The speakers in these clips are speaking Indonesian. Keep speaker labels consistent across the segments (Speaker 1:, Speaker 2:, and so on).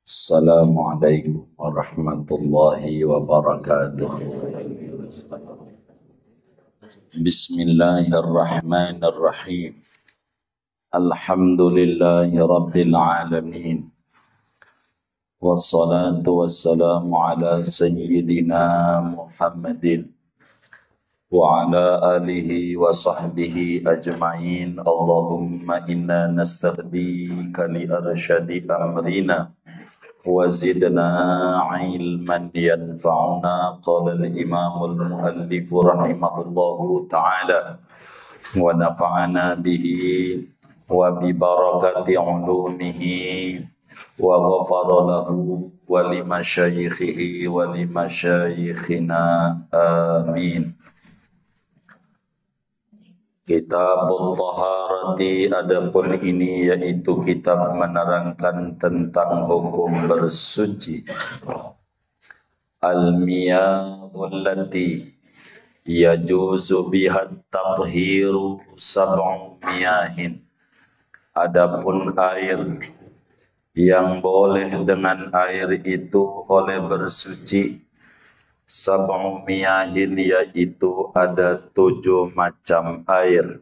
Speaker 1: Assalamualaikum warahmatullahi wabarakatuh. Bismillahirrahmanirrahim. Alhamdulillahi rabbil alamin. Wassalatu wassalamu ala sayyidina Muhammadin wa ala alihi wa sahbihi ajma'in. Allahumma inna nastahdika li arsyadi amrina وزدنا علما ينفعنا. قال الإمام المؤلف رحمه الله تعالى ونفعنا به وببركة علومه وغفر له ولمشايخه ولمشايخنا آمين. Kitabul Taharati, adapun ini yaitu kitab menerangkan tentang hukum bersuci. Al-miyahul lati yajuzu bihat tathiru sab'u miyahin. Adapun air yang boleh dengan air itu oleh bersuci sab'u miyahin, yaitu ada 7 macam air.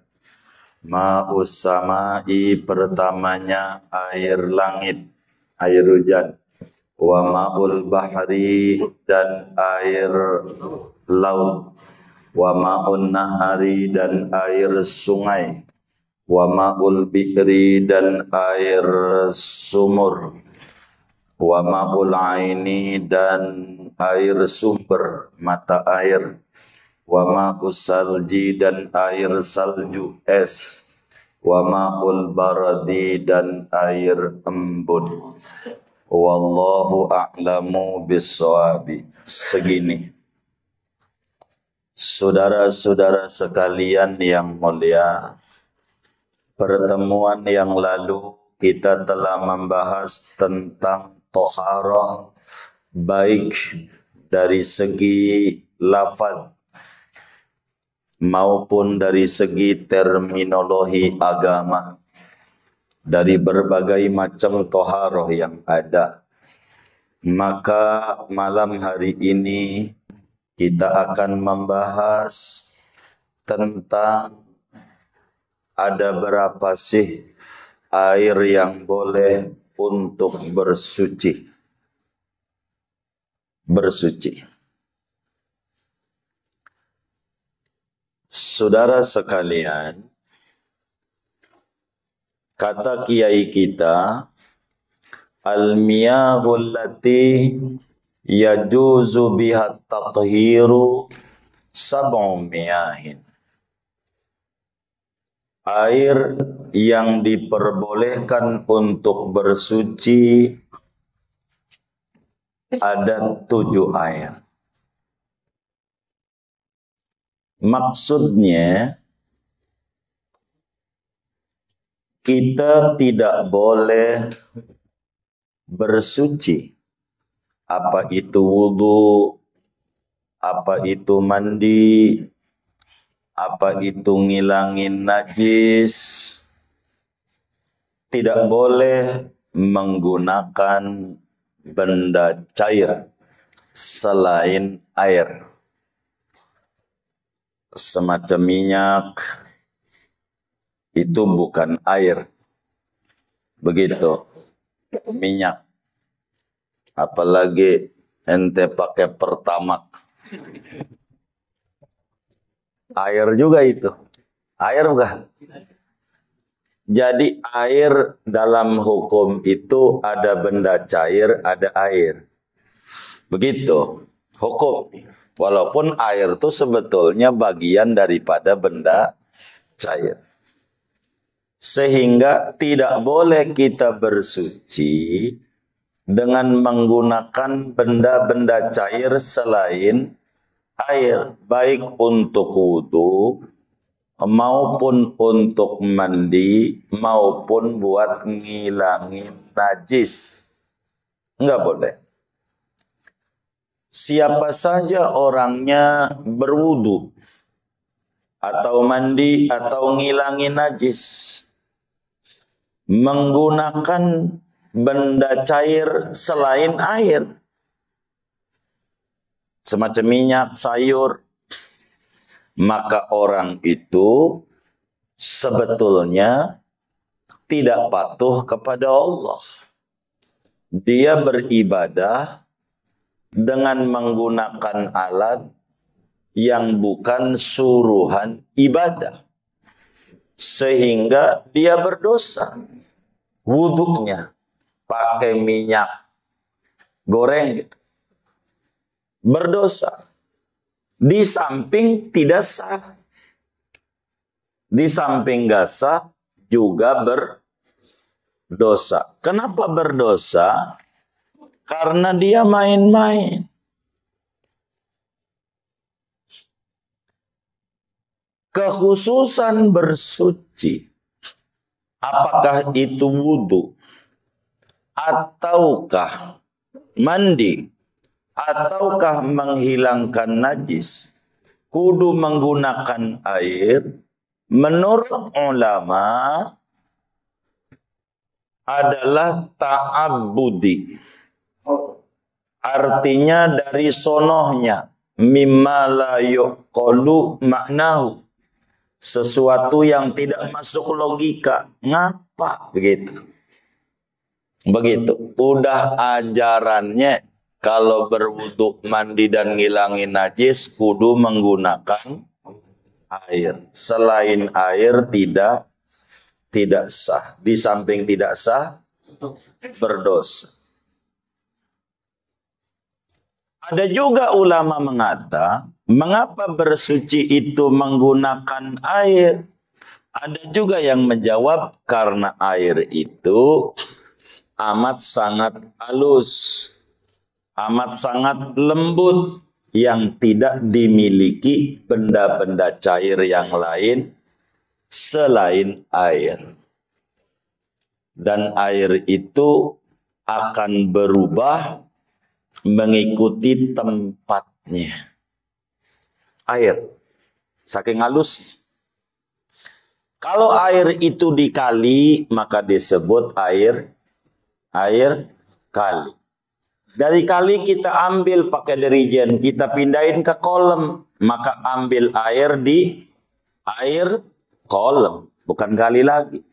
Speaker 1: Ma'us sama'i, pertamanya air langit, air hujan. Wa ma'ul bahri, dan air laut. Wa ma'un nahari, dan air sungai. Wa ma'ul bi'ri, dan air sumur. Wa ma'ul aini, dan air sumber, mata air. Wa ma'us salji, dan air salju, es. Wa ma'ul baradi, dan air embun. Wallahu a'lamu bis-shawabi. Segini. Saudara-saudara sekalian yang mulia, pertemuan yang lalu kita telah membahas tentang thaharah, baik dari segi lafaz maupun dari segi terminologi agama, dari berbagai macam thaharah yang ada. Maka malam hari ini kita akan membahas tentang ada berapa sih air yang boleh untuk bersuci. Saudara sekalian, kata kiai kita, al-miyahul lati yajuzu biha tathiru sab'u miyahin. Air yang diperbolehkan untuk bersuci ada 7 air. Maksudnya, kita tidak boleh bersuci, apa itu wudu, apa itu mandi, apa itu ngilangin najis, tidak boleh menggunakan benda cair selain air. Semacam minyak, itu bukan air. Begitu, minyak. Apalagi ente pakai pertamak. Air juga itu. Air bukan? Jadi air dalam hukum itu ada benda cair, ada air. Begitu hukum. Walaupun air itu sebetulnya bagian daripada benda cair. Sehingga tidak boleh kita bersuci dengan menggunakan benda-benda cair selain air, baik untuk wudu maupun untuk mandi maupun buat ngilangin najis. Enggak boleh. Siapa saja orangnya berwudu atau mandi atau ngilangin najis menggunakan benda cair selain air. Semacam minyak, sayur. Maka orang itu sebetulnya tidak patuh kepada Allah. Dia beribadah dengan menggunakan alat yang bukan suruhan ibadah. Sehingga dia berdosa. Wuduknya pakai minyak goreng gitu. Berdosa. Di samping tidak sah. Di samping gak sah juga berdosa. Kenapa berdosa? Karena dia main-main. Kekhususan bersuci, apakah itu wudhu, ataukah mandi, ataukah menghilangkan najis, kudu menggunakan air, menurut ulama adalah ta'abbudi. Artinya dari sonohnya, mimma la yuqalu maknahu. Sesuatu yang tidak masuk logika. Ngapa? Begitu. Begitu. Udah ajarannya kalau berwudu, mandi dan ngilangin najis kudu menggunakan air. Selain air tidak sah. Di samping tidak sah, berdosa. Ada juga ulama mengata, mengapa bersuci itu menggunakan air? Ada juga yang menjawab karena air itu amat sangat halus, amat sangat lembut, yang tidak dimiliki benda-benda cair yang lain selain air. Dan air itu akan berubah mengikuti tempatnya. Air, saking halus. Kalau air itu di kali, maka disebut air kali. Dari kali kita ambil pakai dirijen, kita pindahin ke kolam, maka ambil air di air kolam, bukan kali lagi.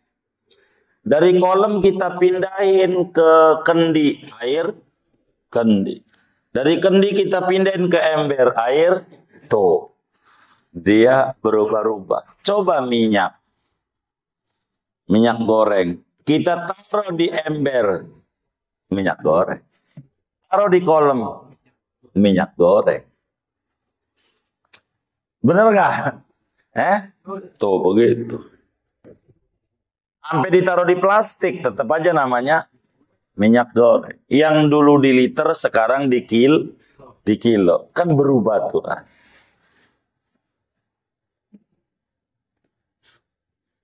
Speaker 1: Dari kolam kita pindahin ke kendi, air kendi. Dari kendi kita pindahin ke ember, air. Tuh, dia berubah-ubah. Coba minyak goreng, kita taruh di ember, minyak goreng. Taruh di kolam, minyak goreng. Bener gak? Tuh begitu. Sampai ditaruh di plastik, tetap aja namanya minyak goreng. Yang dulu di liter, sekarang di kilo. Kan berubah tuh.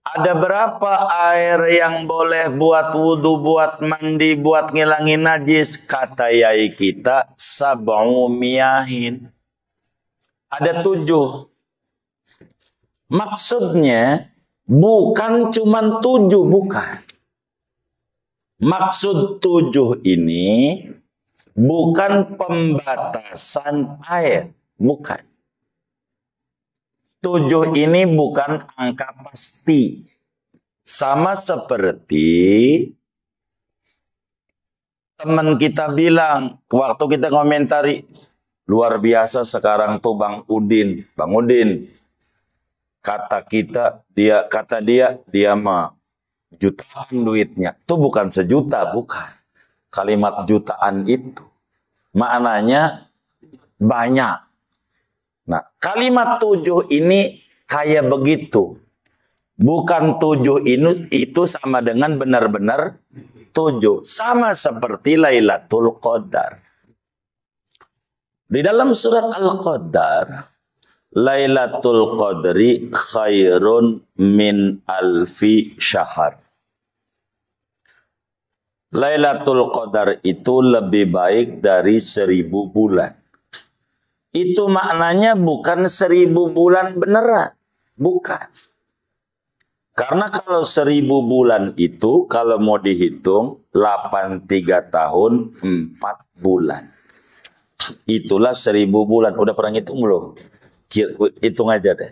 Speaker 1: Ada berapa air yang boleh buat wudhu, buat mandi, buat ngilangin najis? Kata yai kita, sab'u miyahin. Ada 7. Maksudnya bukan cuma 7, bukan. Maksud 7 ini bukan pembatasan air, bukan. 7 ini bukan angka pasti. Sama seperti teman kita bilang waktu kita komentari, luar biasa sekarang tuh Bang Udin. Kata dia mah jutaan duitnya. Itu bukan sejuta, bukan. Kalimat jutaan itu maknanya banyak. Nah, kalimat 7 ini kayak begitu. Bukan 7 ini itu sama dengan benar-benar 7. Sama seperti Lailatul Qadar. Di dalam surat Al-Qadar, Lailatul Qadri khairun min alfi syahr. Lailatul Qadar itu lebih baik dari 1000 bulan. Itu maknanya bukan 1000 bulan beneran. Bukan. Karena kalau 1000 bulan itu kalau mau dihitung 83 tahun 4 bulan. Itulah 1000 bulan. Udah pernah ngitung belum? Hitung aja deh.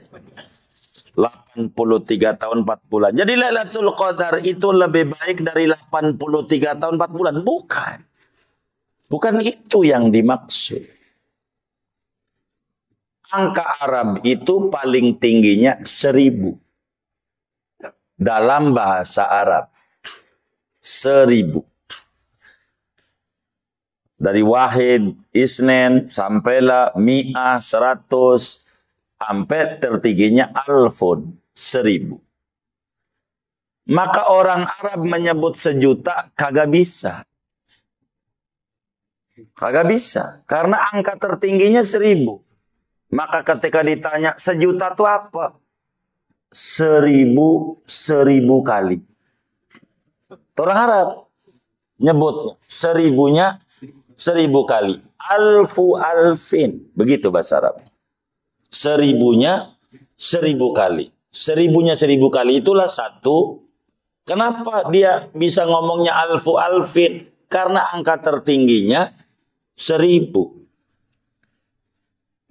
Speaker 1: 83 tahun 4 bulan. Jadi Lailatul Qadar itu lebih baik dari 83 tahun 4 bulan. Bukan. Bukan itu yang dimaksud. Angka Arab itu paling tingginya 1000. Dalam bahasa Arab. 1000. Dari wahid, isnen, sampailah mi'ah, 100, sampai tertingginya alfun, 1000. Maka orang Arab menyebut sejuta kagak bisa. Kagak bisa. Karena angka tertingginya 1000. Maka ketika ditanya sejuta itu apa? 1000 kali. Orang Arab nyebut 1000-nya 1000 kali. Alfu alfin. Begitu bahasa Arab. 1000-nya 1000 kali. 1000-nya 1000 kali itulah satu. Kenapa dia bisa ngomongnya alfu alfin? Karena angka tertingginya 1000.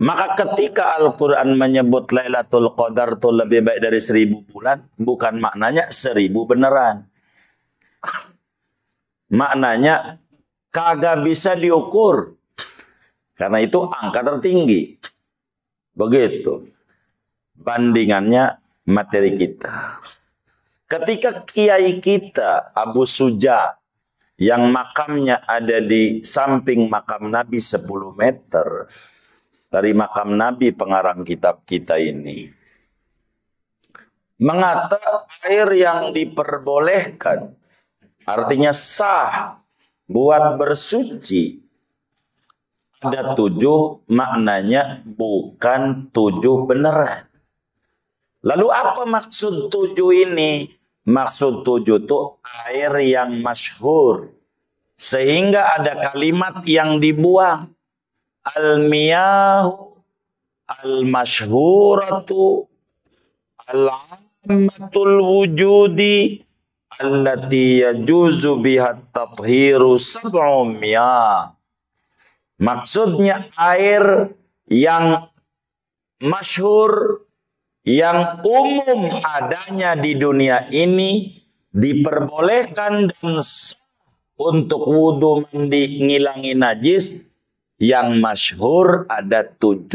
Speaker 1: Maka ketika Al-Quran menyebut Lailatul Qadar itu lebih baik dari 1000 bulan, bukan maknanya 1000 beneran. Maknanya kagak bisa diukur. Karena itu angka tertinggi. Begitu. Bandingannya materi kita. Ketika kiai kita, Abu Suja, yang makamnya ada di samping makam Nabi 10 meter, dari makam Nabi pengarang kitab kita ini, mengatakan air yang diperbolehkan, artinya sah buat bersuci, ada 7, maknanya bukan 7 beneran. Lalu apa maksud 7 ini? Maksud 7 itu air yang masyhur. Sehingga ada kalimat yang dibuang. Al-miyahu al-masyhuratu al-ammatul wujudi allati yajuzu biha tathiru sab'u miyah. Maksudnya air yang masyhur, yang umum adanya di dunia ini, diperbolehkan dan untuk wudhu, mandi, ngilangi najis. Yang masyhur ada 7.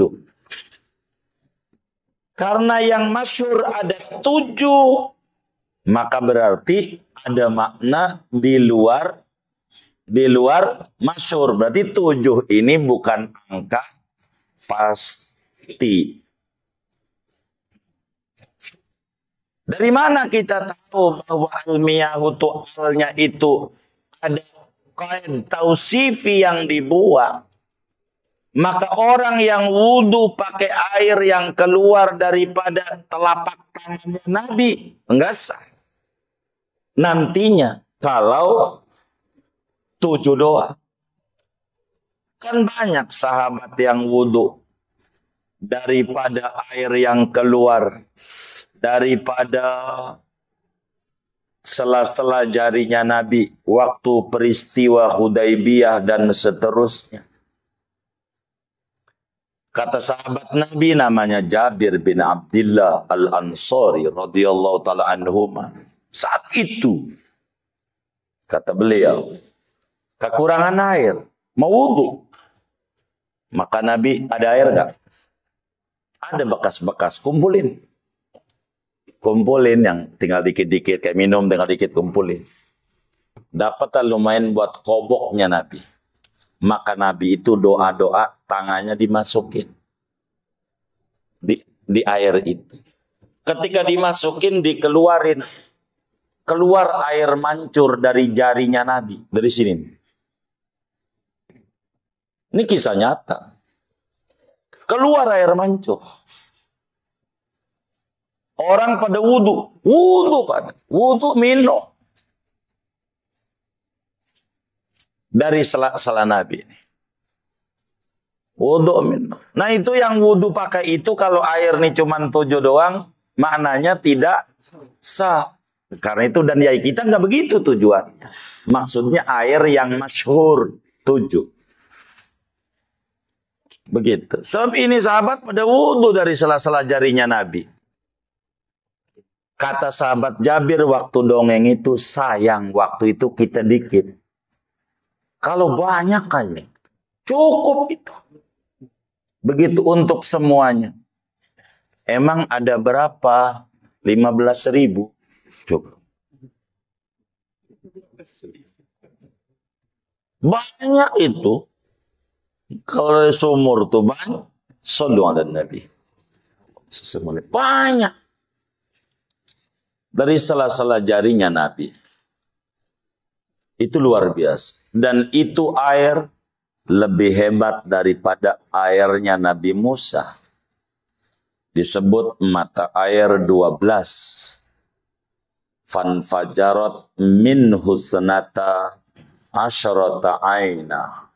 Speaker 1: Karena yang masyhur ada 7, maka berarti ada makna di luar masyhur. Berarti 7 ini bukan angka pasti. Dari mana kita tahu bahwa al-miyahu tu'alnya itu ada kain tausifi yang dibuang? Maka orang yang wudhu pakai air yang keluar daripada telapak tangannya Nabi enggak sah. Nantinya kalau 7 doang. Kan banyak sahabat yang wudhu daripada air yang keluar daripada sela-sela jarinya Nabi waktu peristiwa Hudaibiyah dan seterusnya. Kata sahabat Nabi namanya Jabir bin Abdullah Al-Ansari radhiyallahu taala anhuma. Saat itu kata beliau kekurangan air, mau wudu. Maka Nabi, ada air enggak? Ada bekas-bekas, kumpulin. Kumpulin yang tinggal dikit-dikit kayak minum, tinggal dikit kumpulin. Dapat lumayan buat koboknya Nabi. Maka Nabi itu doa-doa, tangannya dimasukin di air itu. Ketika dimasukin, dikeluarin. Keluar air mancur dari jarinya Nabi. Dari sini. Ini kisah nyata. Keluar air mancur. Orang pada wudhu. Wudhu minum. Dari sela-sela Nabi ini. Wudhu minum. Nah itu yang wudhu pakai itu kalau air nih cuma 7 doang. maknanya tidak sah. Karena itu dan yai kita nggak begitu tujuannya. Maksudnya air yang masyhur 7. Begitu. Sebab ini sahabat pada wudhu dari sela-sela jarinya Nabi. Kata sahabat Jabir waktu dongeng itu, sayang waktu itu kita dikit. Kalau banyak kan cukup itu. Begitu untuk semuanya. Emang ada berapa? 15.000. Cukup. Banyak itu. Kalau sumur tuh banyak. Sallu ala Nabi. Banyak. Dari sela-sela jarinya Nabi. Itu luar biasa. Dan itu air lebih hebat daripada airnya Nabi Musa. Disebut mata air 12. Fanfajarat min husnata asyarata aina.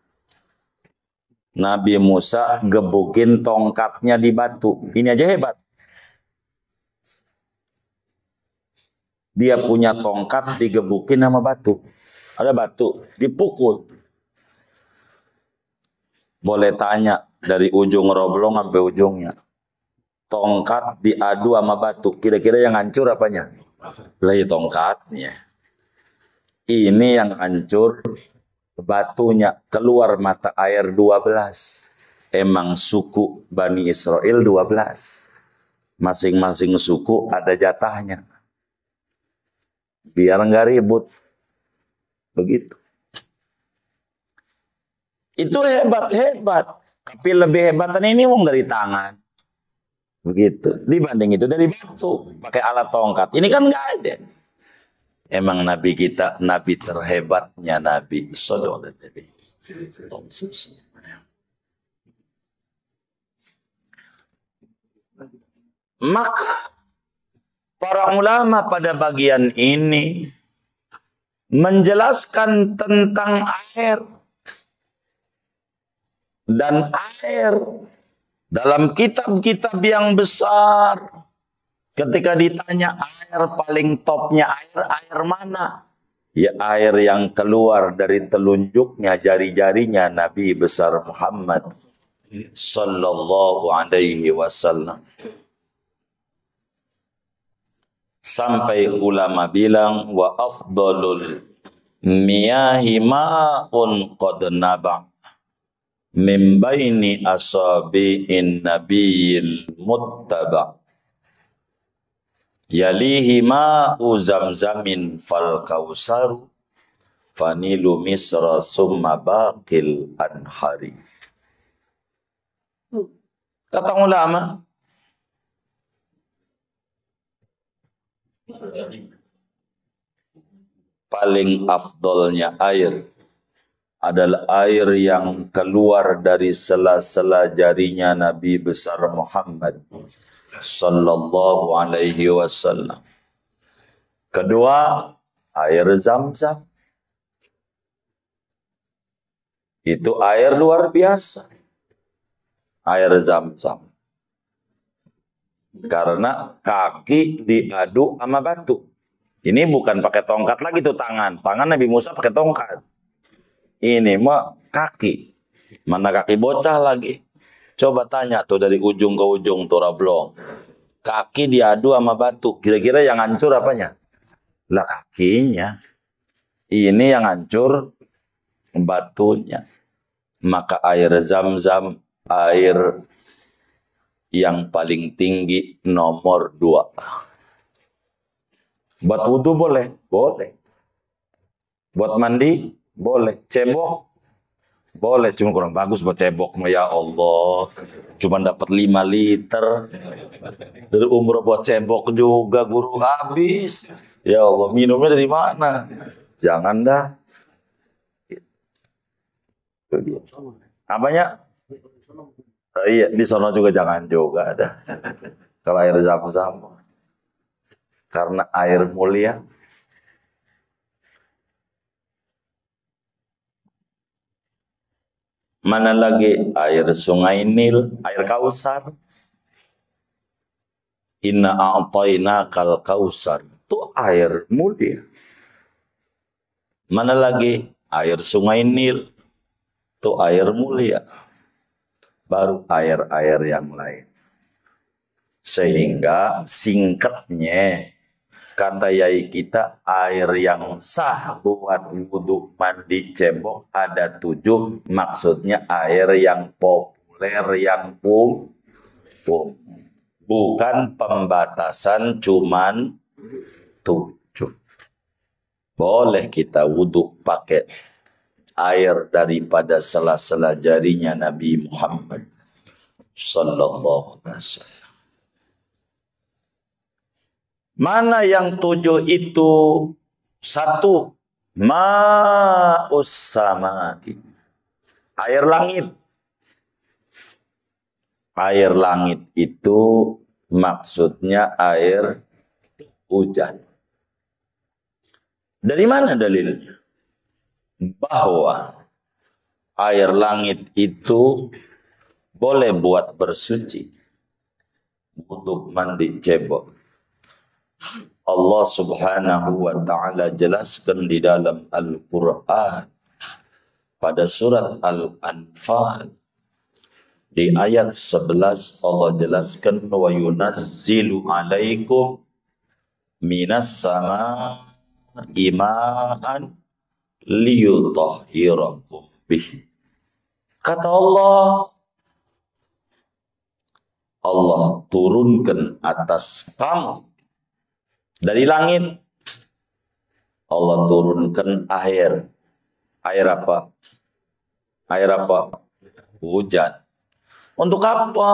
Speaker 1: Nabi Musa gebukin tongkatnya di batu. Ini aja hebat. Dia punya tongkat digebukin sama batu. Ada batu, dipukul. Boleh tanya dari ujung roblong sampai ujungnya. Tongkat diadu sama batu. Kira-kira yang hancur apanya? Lagi tongkatnya. Ini yang hancur batunya. Keluar mata air 12. Emang suku Bani Israel 12. Masing-masing suku ada jatahnya. Biar nggak ribut. Begitu. Itu hebat-hebat. Tapi lebih hebatan ini mau dari tangan. Begitu. Dibanding itu dari batu. Pakai alat tongkat. Ini kan nggak ada. Emang Nabi kita, Nabi terhebatnya Nabi. Sallallahu alaihi wasallam. Maka para ulama pada bagian ini menjelaskan tentang air. Dan air dalam kitab-kitab yang besar, ketika ditanya air paling topnya air mana? Ya air yang keluar dari telunjuknya, jari-jarinya Nabi besar Muhammad sallallahu alaihi wasallam. Sampai ulama bilang wa afdalul miyahi ma'un qad naba' min baini asabi'in nabiyil muttaba' yalihi ma'u zamzamin fal kausaru fanilu misra summa baqil anhari. Kata ulama, paling afdolnya air adalah air yang keluar dari sela-sela jarinya Nabi besar Muhammad sallallahu alaihi wasallam. Kedua, air Zam-Zam. Itu air luar biasa. Air Zam-Zam. Karena kaki diadu sama batu. Ini bukan pakai tongkat lagi tuh tangan. Tangan Nabi Musa pakai tongkat. Ini mah kaki. Mana kaki bocah lagi. Coba tanya tuh dari ujung ke ujung tuh rablong. Kaki diadu sama batu. Kira-kira yang hancur apanya? Lah kakinya. Ini yang hancur batunya. Maka air Zam-Zam, air yang paling tinggi nomor 2. Buat wudhu boleh? Boleh. Buat mandi? Boleh. Cebok? Boleh. Cuma kurang bagus buat cebok. Ya Allah. Cuma dapat 5 liter. Dari umroh buat cebok juga guru habis. Ya Allah. Minumnya dari mana? Jangan dah. Apanya? Iya, di sono juga jangan juga ada. Kalau air Zam-Zam. Karena air mulia. Mana lagi? Air Sungai Nil, air Kausar. Inna a'tainakal kausar. Itu air mulia. Mana lagi? Air sungai Nil. Itu air mulia. Baru air-air yang lain. Sehingga singkatnya, kata yai kita, air yang sah buat wudhu mandi cebok ada 7. Maksudnya air yang populer, yang umum. Bukan pembatasan cuman 7. Boleh kita wudhu pakai air daripada sela-sela jarinya Nabi Muhammad sallallahu alaihi wasallam. Mana yang 7 itu? 1, ma'us samaki, air langit. Air langit itu maksudnya air hujan. Dari mana dalilnya? Bahwa air langit itu boleh buat bersuci, untuk mandi cebok. Allah subhanahu wa ta'ala jelaskan di dalam Al-Quran pada surat Al-Anfal. Di ayat 11 Allah jelaskan wa yunazzilu alaikum minas sama'i ma'an liyutahhirakum bih. Kata Allah, Allah turunkan atas kamu dari langit. Allah turunkan air. Air apa? Air apa? Hujan. Untuk apa?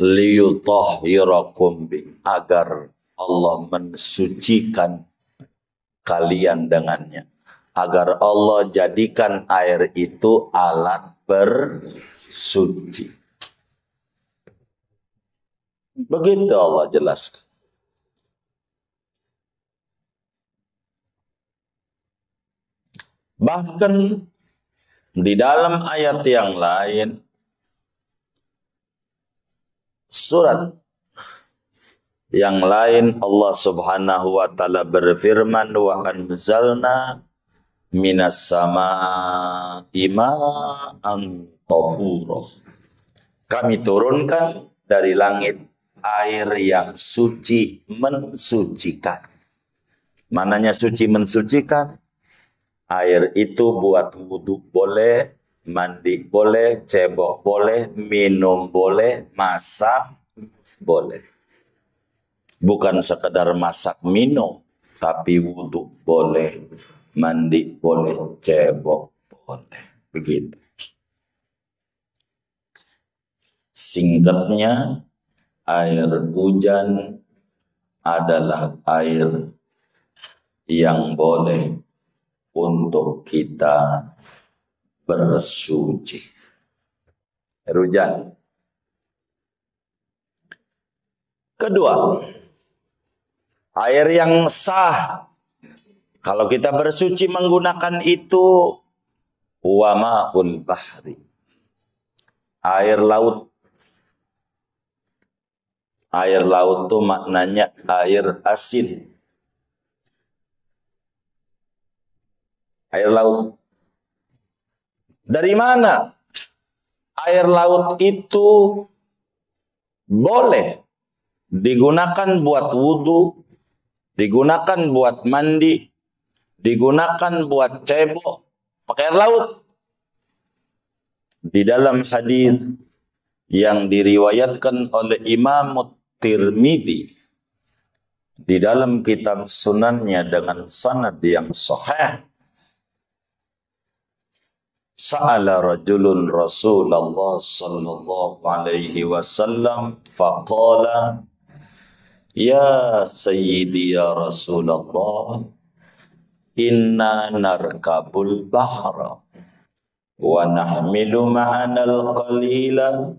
Speaker 1: Liyutahhirakum bi, agar Allah mensucikan kalian dengannya. Agar Allah jadikan air itu alat bersuci. Begitu Allah jelaskan. Bahkan di dalam ayat yang lain, surat yang lain, Allah subhanahu wa ta'ala berfirman, wa anzalna minas sama'i ma'an tahura. Kami turunkan dari langit air yang suci, mensucikan. Mananya suci mensucikan? Air itu buat wudhu boleh, mandi boleh, cebok boleh, minum boleh, masak boleh. Bukan sekedar masak minum, tapi wudhu boleh, mandi boleh, cebok boleh. Begitu. Singkatnya, air hujan adalah air yang boleh untuk kita bersuci. Air hujan. Kedua, air yang sah kalau kita bersuci menggunakan itu, wa ma'ul bahri, air laut. Air laut itu maknanya air asin. Air laut. Dari mana? Air laut itu boleh digunakan buat wudhu, digunakan buat mandi, digunakan buat cebok, pakai air laut. Di dalam hadis yang diriwayatkan oleh Imam Tirmidzi di dalam kitab sunannya dengan sanad yang sahih, sa'ala rajulun Rasulullah sallallahu alaihi wasallam faqala ya sayyidi ya Rasulullah inna narkabul bahra wa nahmilu ma'ana al-qalila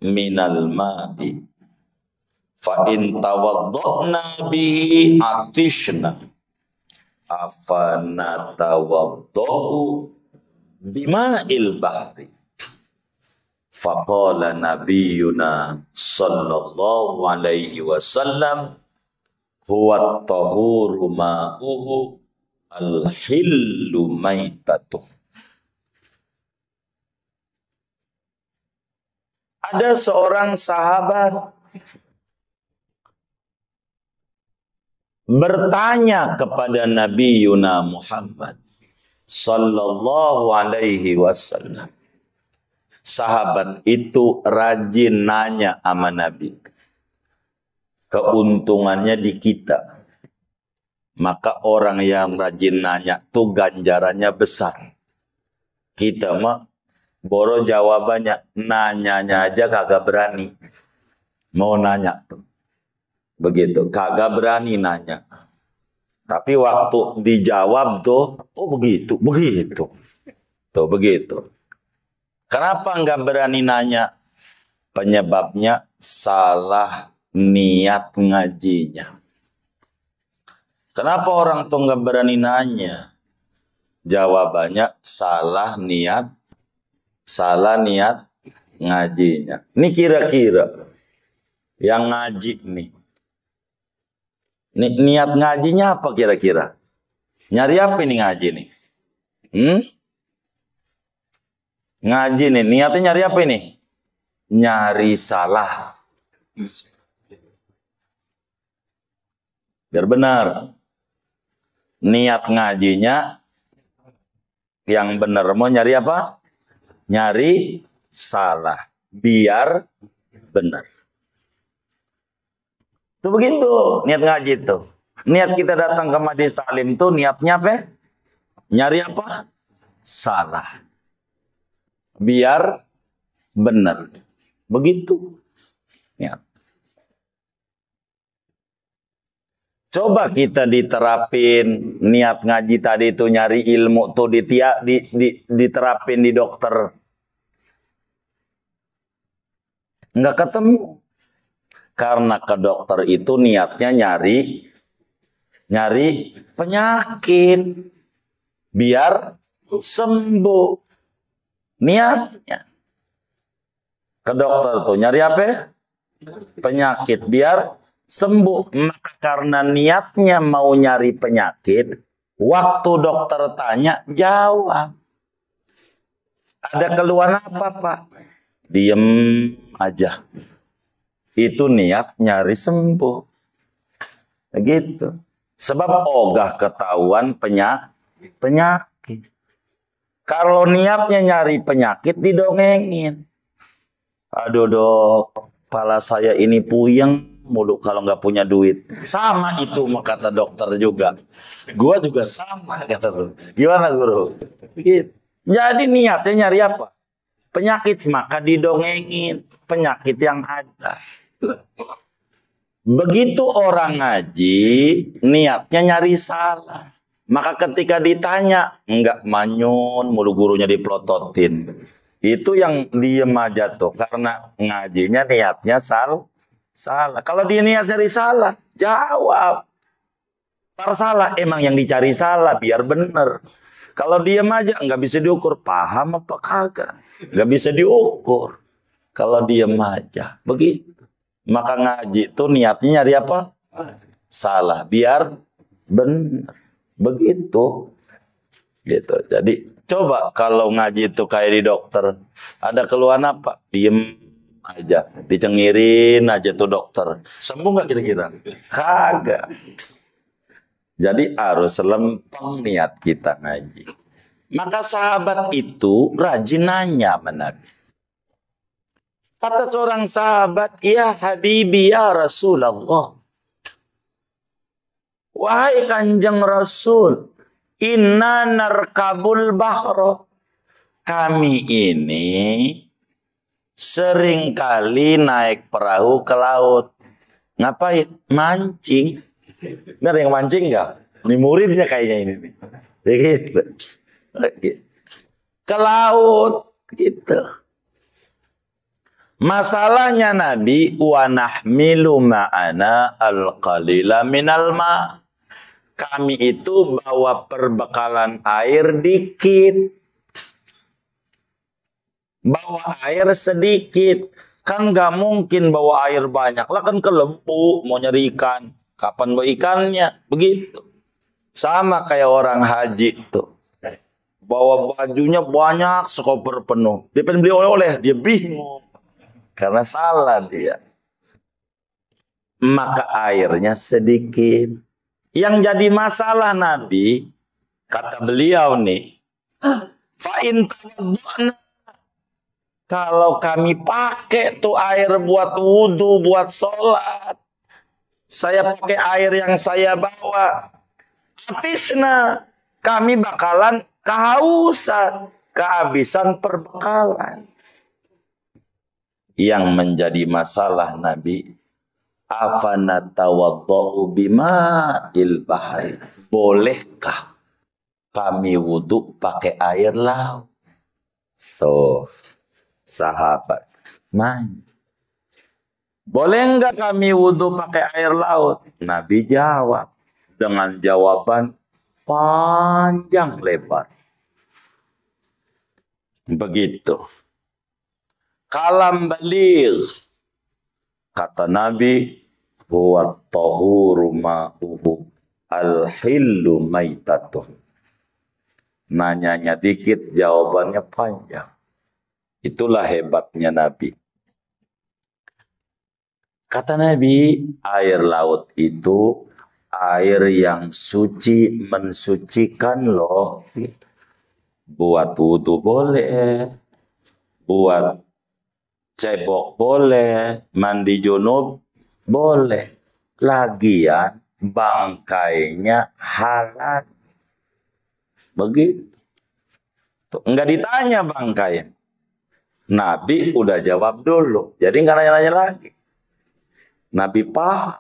Speaker 1: minal ma'i fa in tawadda'na bihi atishna afana tawadda'u bima'il bahri Faqala nabiyuna sallallahu alaihi wasallam huwa at-tahuru ma'uhu al-hillu maitatuh. Ada seorang sahabat bertanya kepada Nabi Yuna Muhammad sallallahu alaihi wasallam. Sahabat itu rajin nanya sama Nabi. Keuntungannya di kita. Maka orang yang rajin nanya tuh ganjarannya besar. Kita mah boro jawabannya, nanyanya aja kagak berani. Mau nanya tuh. Begitu, kagak berani nanya. Tapi waktu dijawab tuh, oh begitu, begitu. Tuh begitu. Kenapa nggak berani nanya? Penyebabnya salah niat ngajinya. Kenapa orang tuh nggak berani nanya? Jawabannya salah niat ngajinya. Ini kira-kira yang ngaji nih. Niat ngajinya apa kira-kira? Nyari apa ini ngaji nih? Ngaji nih, niatnya nyari apa ini? Nyari salah. Biar benar. Niat ngajinya yang benar mau nyari apa? Nyari salah. Biar benar. Itu begitu niat ngaji itu. Niat kita datang ke majelis taklim itu niatnya apa? Nyari apa? Salah. Biar benar. Begitu. Ya. Coba kita diterapin niat ngaji tadi itu nyari ilmu tuh diterapin di dokter. Nggak ketemu. Karena ke dokter itu niatnya nyari penyakit. Biar sembuh. Niatnya. Ke dokter tuh nyari apa? Penyakit. Biar sembuh. Maka karena niatnya mau nyari penyakit, waktu dokter tanya, jawab. Ada keluhan apa, Pak? Diem aja. Itu niat nyari sembuh. Begitu. Sebab ogah ketahuan penyakit. Kalau niatnya nyari penyakit, didongengin. Aduh dok, kepala saya ini puyeng mulu kalau nggak punya duit. Sama itu kata dokter juga. Gua juga sama kata lu. Gimana guru? Jadi niatnya nyari apa? Penyakit, maka didongengin penyakit yang ada. Begitu orang ngaji, niatnya nyari salah. Maka ketika ditanya, enggak manyun, mulu gurunya dipelototin. Itu yang diem aja tuh. Karena ngajinya niatnya salah. Kalau dia niat cari salah, jawab. Salah, emang yang dicari salah, biar bener. Kalau diem aja, nggak bisa diukur. Paham apa kagak? Nggak bisa diukur. Kalau diem aja, begitu. Maka ngaji tuh niatnya nyari apa? Salah, biar bener. Begitu. Gitu. Jadi coba kalau ngaji itu kayak di dokter, ada keluhan apa? Diem aja, dicengirin aja tuh dokter. Sembuh nggak kira-kira? Kagak. Jadi harus lempeng niat kita ngaji. Maka sahabat itu rajin nanya sama Nabi. Kata seorang sahabat, ya Habibi ya Rasulullah. Wahai Kanjeng Rasul, inna narkabul bahro. Kami ini seringkali naik perahu ke laut. Ngapain? Mancing. Ini ada yang mancing nggak? Ini muridnya kayaknya ini. Begitu. Ke laut. Gitu. Masalahnya Nabi, wa nahmilu ma'ana al-qalila minal ma'. Kami itu bawa perbekalan air dikit. Bawa air sedikit. Kan gak mungkin bawa air banyak. Lah kan ke Lempu mau nyari ikan. Kapan bawa ikannya? Begitu. Sama kayak orang haji tuh. Bawa bajunya banyak, sekoper penuh. Dia pengen beli oleh-oleh. Dia bingung. Karena salah dia. Maka airnya sedikit. Yang jadi masalah Nabi, kata beliau nih, fa'in kalau kami pakai tuh air buat wudhu, buat sholat, saya pakai air yang saya bawa, atisna, kami bakalan kehausan, kehabisan perbekalan. Yang menjadi masalah Nabi, afana tawaddau bima'il bahari. Bolehkah kami wudhu pakai air laut? Tuh, sahabat, boleh enggak kami wudhu pakai air laut? Nabi jawab dengan jawaban panjang lebar. Begitu. Kalam baligh. Kata Nabi, huwa tahuru ma'uhu al-hillu maitatuh. Nanyanya dikit, jawabannya panjang. Itulah hebatnya Nabi. Kata Nabi, air laut itu air yang suci, mensucikan loh. Buat wudhu boleh, buat cebok boleh, mandi junub boleh. Lagian bangkainya halal. Begitu. Enggak ditanya bangkai. Nabi udah jawab dulu. Jadi enggak nanya-nanya lagi. Nabi paham.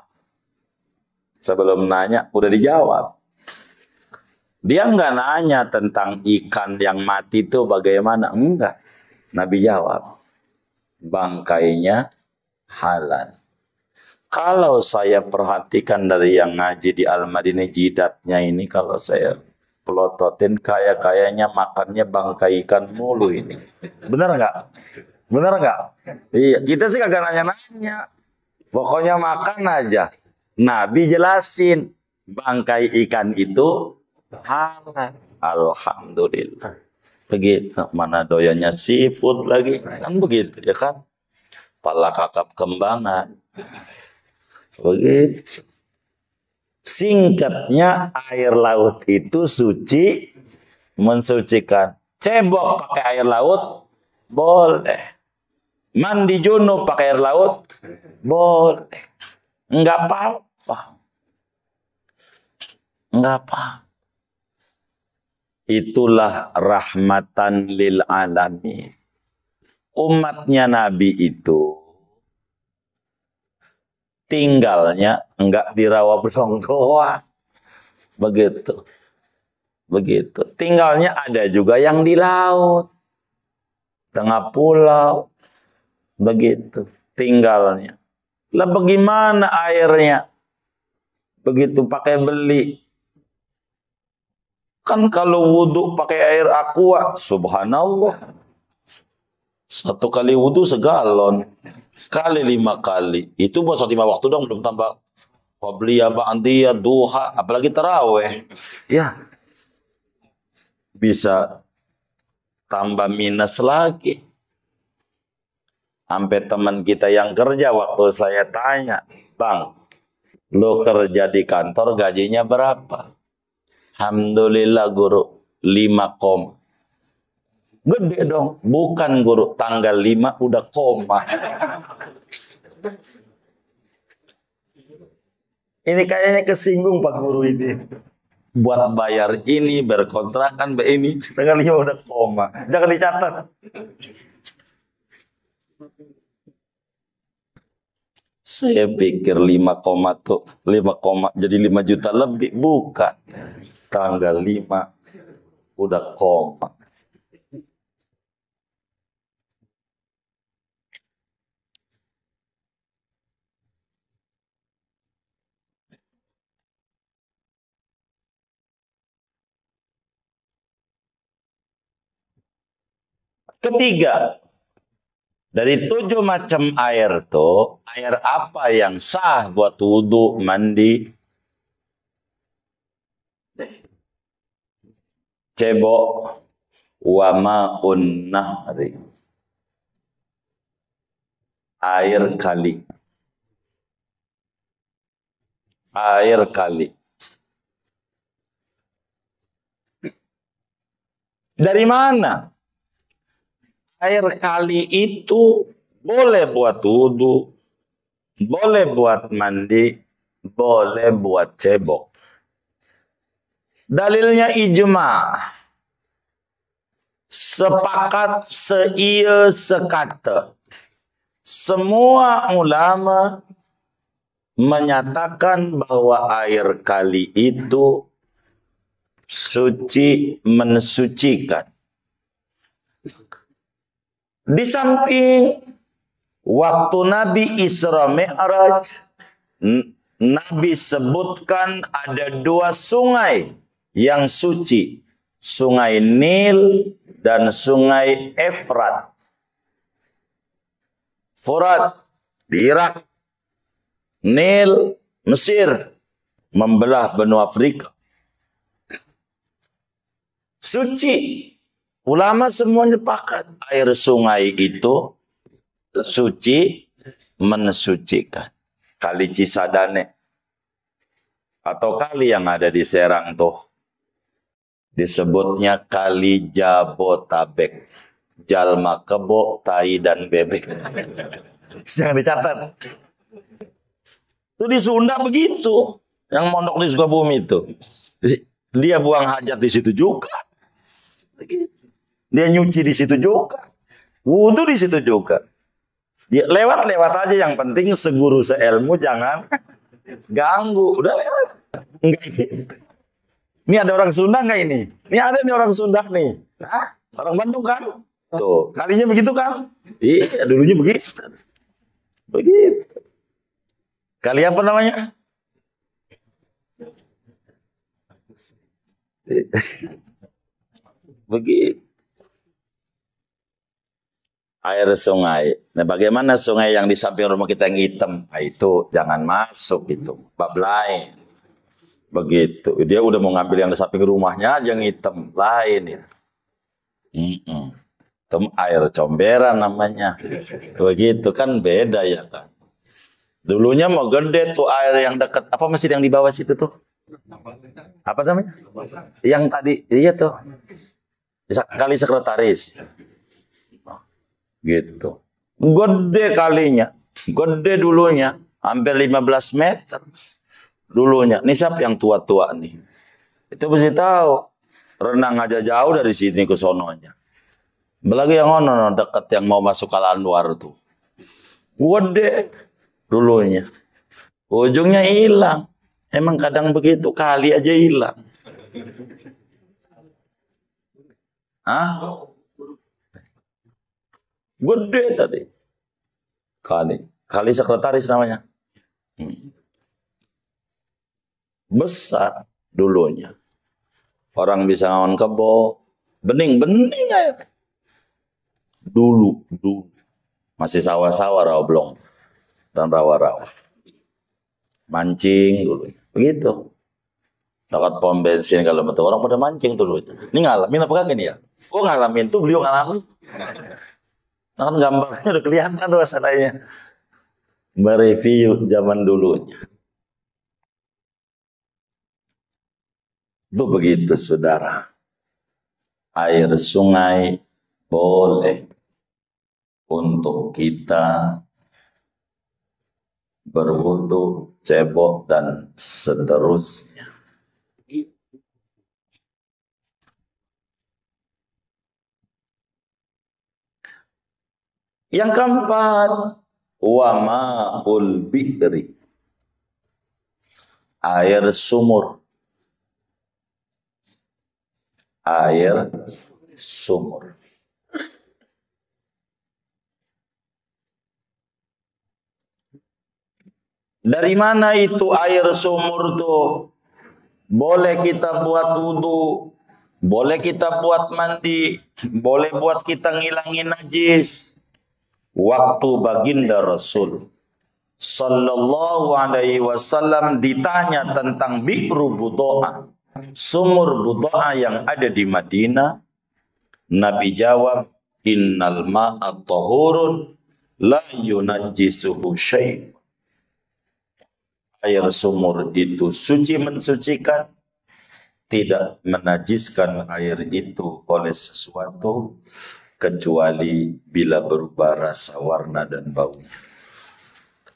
Speaker 1: Sebelum nanya udah dijawab. Dia enggak nanya tentang ikan yang mati itu bagaimana. Enggak. Nabi jawab. Bangkainya halal. Kalau saya perhatikan dari yang ngaji di Al-Madinah jidatnya ini, kalau saya pelototin kayaknya makannya bangkai ikan mulu ini. Benar nggak? Benar nggak? Iya, kita sih kagak nanya-nanya. Pokoknya makan aja. Nabi jelasin bangkai ikan itu halal. Alhamdulillah. Begitu. Mana doyannya seafood lagi? Kan begitu ya kan? Pala kakap kembangan. Begitu. Singkatnya air laut itu suci, mensucikan. Cebok pakai air laut boleh. Mandi junub pakai air laut boleh. Enggak apa-apa. Enggak apa. Itulah rahmatan lil alamin. Umatnya Nabi itu tinggalnya enggak di rawa belong doang. Begitu. Begitu. Tinggalnya ada juga yang di laut. Tengah pulau. Begitu. Tinggalnya. Lah bagaimana airnya? Begitu pakai beli. Kan kalau wudhu pakai air aqua, subhanallah. 1 kali wudhu segalon. Kali 5 kali. Itu buat 5 waktu dong, belum tambah qabliyah, ba'diyah, duha, apalagi taraweh. Ya. Bisa tambah minus lagi. Sampai teman kita yang kerja waktu saya tanya, "Bang, lo kerja di kantor gajinya berapa?" Alhamdulillah guru, 5 koma. Gede dong. Bukan guru, tanggal 5 udah koma. Ini kayaknya kesinggung Pak Guru ini. Buat bayar ini, berkontrakan ini, tanggal 5 udah koma. Jangan dicatat. Saya pikir 5 koma tuh 5 koma jadi 5 juta lebih. Bukan. Tanggal 5 udah koma. Ketiga, Dari 7 macam air tuh, air apa yang sah buat wudhu, mandi? Cebok, wa ma'un nahri. Air kali. Air kali. Dari mana? Air kali itu boleh buat wudhu, boleh buat mandi, boleh buat cebok. Dalilnya ijma. Sepakat seia sekata. Semua ulama menyatakan bahwa air kali itu suci, mensucikan. Di samping waktu Nabi Isra Mi'raj, Nabi sebutkan ada 2 sungai yang suci. Sungai Nil dan sungai Efrat. Furat di Irak, Nil Mesir, membelah benua Afrika. Suci. Ulama semuanya sepakat air sungai itu suci, mensucikan. Kali Cisadane atau kali yang ada di Serang tuh disebutnya kali Jabotabek. Jalma kebo, tai dan bebek. Jangan dicatat. Itu di Sunda begitu. Yang mondok di Sukabumi itu. Dia buang hajat di situ juga. Dia nyuci di situ juga. Wudhu di situ juga. Dia lewat-lewat aja, yang penting seguru seilmu, jangan ganggu. Udah lewat. Enggak. Ini ada orang Sunda nggak ini? Ini ada nih orang Sunda nih. Hah? Orang Bandung kan? Tuh, kalinya begitu kan? Iya, dulunya begitu. Begitu. Kali apa namanya? Begitu. Air sungai. Nah, bagaimana sungai yang di samping rumah kita yang hitam? Nah, itu jangan masuk itu. Bab lain. Begitu. Dia udah mau ngambil yang di samping rumahnya aja yang hitam. Lain ya. Itu air comberan namanya. Begitu kan beda ya kan. Dulunya mau gede tuh air yang dekat. Apa masjid yang di bawah situ tuh? Apa namanya? Yang tadi. Iya tuh. Kali Sekretaris. Gitu. Gede kalinya. Gede dulunya. Hampir 15 meter. Dulunya. Ini siapa yang tua-tua nih? Itu mesti tahu. Renang aja jauh dari sini ke sononya. Belagi yang ono dekat yang mau masuk Al Anwar tuh. Gede dulunya. Ujungnya hilang. Emang kadang begitu, kali aja hilang. Hah? Gede tadi. Kali Sekretaris namanya. Besar dulunya. Orang bisa ngawon kebo. Bening aja. Dulu. Masih sawah-sawah rawa dan rawa-rawa. Mancing dulu. Begitu. Dekat pom bensin kalau betul orang pada mancing dulu. Ini ngalamin apa kagak ini ya? Oh ngalamin tuh, beliau ngalamin. Nah, kan gambarnya udah kelihatan wasananya. Mereview zaman dulunya. Itu begitu saudara. Air sungai boleh untuk kita berwudu, cebok dan seterusnya. Yang keempat, wa ma'ul bihri. Air sumur. Air sumur. Dari mana itu air sumur tuh? Boleh kita buat wudu, boleh kita buat mandi, boleh buat kita ngilangin najis. waktu baginda Rasul Sallallahu Alaihi Wasallam ditanya tentang Bi'ru Budo'ah, sumur Budo'ah yang ada di Madinah, Nabi jawab, innal ma'a tahurun la yunajjisuhu syai'. Air sumur itu suci mensucikan, tidak menajiskan air itu oleh sesuatu kecuali bila berubah rasa, warna dan baunya.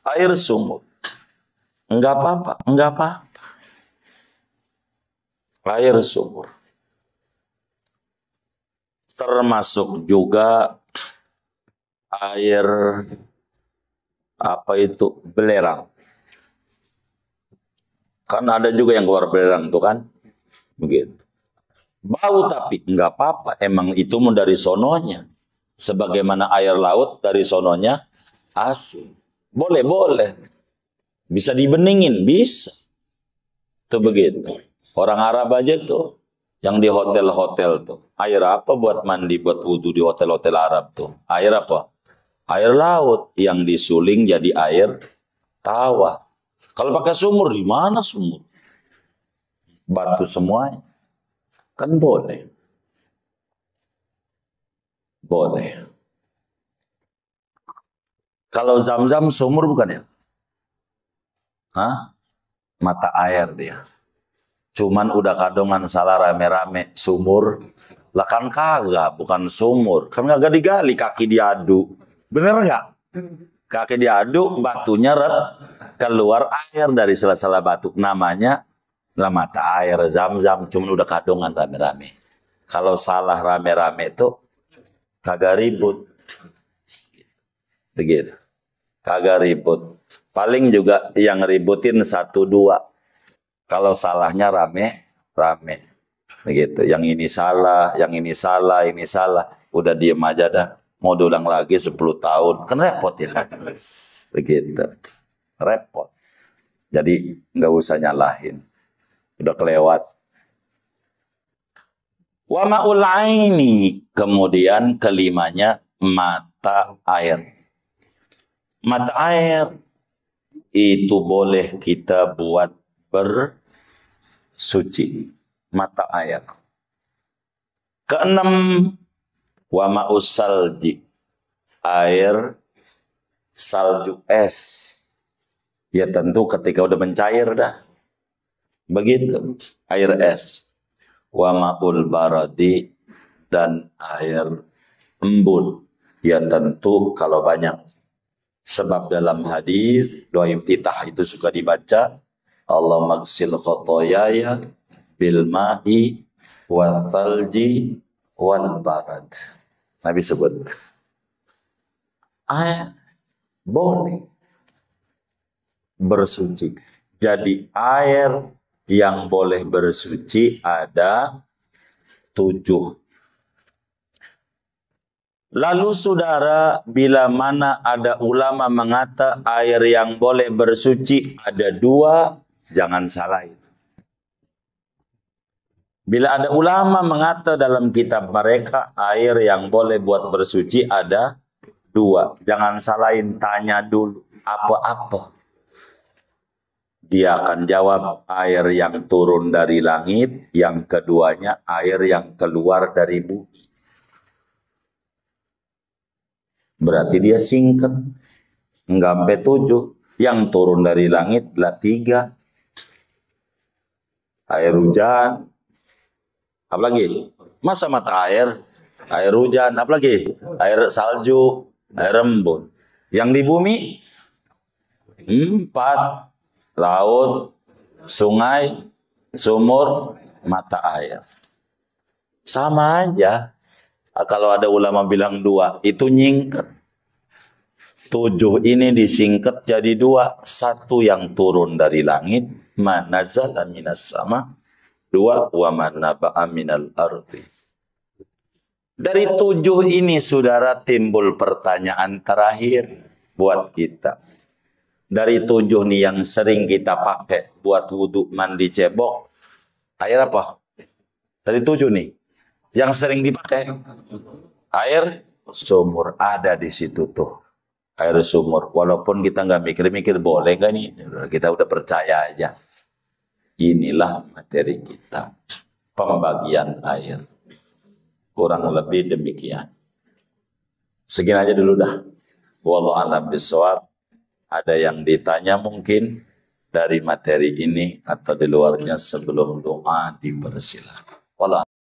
Speaker 1: Air sumur enggak apa-apa, enggak apa-apa. Air sumur termasuk juga air apa itu belerang. Kan ada juga yang keluar belerang tuh kan, begitu. Bau tapi enggak apa-apa, emang itu mau dari sononya. Sebagaimana air laut dari sononya asin. Boleh. Bisa dibeningin, bisa. Tuh begitu. Orang Arab aja tuh, yang di hotel-hotel tuh. Air apa buat mandi, buat wudhu di hotel-hotel Arab tuh? Air apa? Air laut yang disuling jadi air tawar. Kalau pakai sumur, di mana sumur? Batu semuanya. Kan boleh. Boleh. Kalau Zam-Zam sumur bukan ya? Hah? Mata air dia. Cuman udah kadongan salah rame-rame sumur. Lah kan kagak, bukan sumur. Kan kagak digali, kaki diadu. Bener nggak? Kaki diadu, batunya keluar air dari sela-sela batu. Namanya lah mata air Zam-Zam. Cuman udah kadongan rame-rame. Kalau salah rame-rame itu kagak ribut. Begitu. Kagak ribut. Paling juga yang ributin 1-2. Kalau salahnya rame. Begitu. Yang ini salah, yang ini salah, ini salah. Udah diem aja dah. Mau diulang lagi 10 tahun. Kan repot ya kan? Begitu. Repot. Jadi nggak usah nyalahin. Udah kelewat. Wa ma'ul aini. Kemudian kelimanya mata air. Mata air itu boleh kita buat bersuci. Mata air. Keenam, wa ma'us salji. Air salju es. Ya tentu ketika udah mencair dah. Begitu. Air es. Wa ma'ul baradi. Dan air embun. Ya tentu kalau banyak. Sebab dalam hadis doa iftitah itu suka dibaca, Allahumma ghsil khotoyaya bil ma'i wasalji wal barad. Nabi sebut. Air boleh bersuci. Jadi air yang boleh bersuci ada 7. Lalu saudara, bila mana ada ulama mengata air yang boleh bersuci ada 2, jangan salahin. Bila ada ulama mengata dalam kitab mereka air yang boleh buat bersuci ada 2, jangan salahin, tanya dulu apa-apa. Dia akan jawab air yang turun dari langit, yang keduanya air yang keluar dari bumi. Berarti dia singkat. Enggak sampai 7. Yang turun dari langit lah 3. Air hujan. Apalagi? Masa mata air? Air hujan. Apalagi? Air salju. Air embun. Yang di bumi? 4. Laut. Sungai. Sumur. Mata air. Sama aja. Kalau ada ulama bilang 2, itu nyingkat. 7 ini disingkat jadi 2. 1 yang turun dari langit, manazala minas sama. 2, wa manaba'a minal ardi. Dari 7 ini, saudara, timbul pertanyaan terakhir buat kita. Dari 7 nih yang sering kita pakai buat wudhu, mandi, cebok, air apa? Dari 7 nih. Yang sering dipakai air sumur, ada di situ tuh. air sumur. Walaupun kita nggak mikir-mikir boleh nggak nih, kita udah percaya aja. Inilah materi kita, pembagian air. Kurang lebih demikian. Segini aja dulu dah. Wallahu a'lam bishawab. Ada yang ditanya mungkin dari materi ini atau di luarnya sebelum doa dipersilakan. Wallahu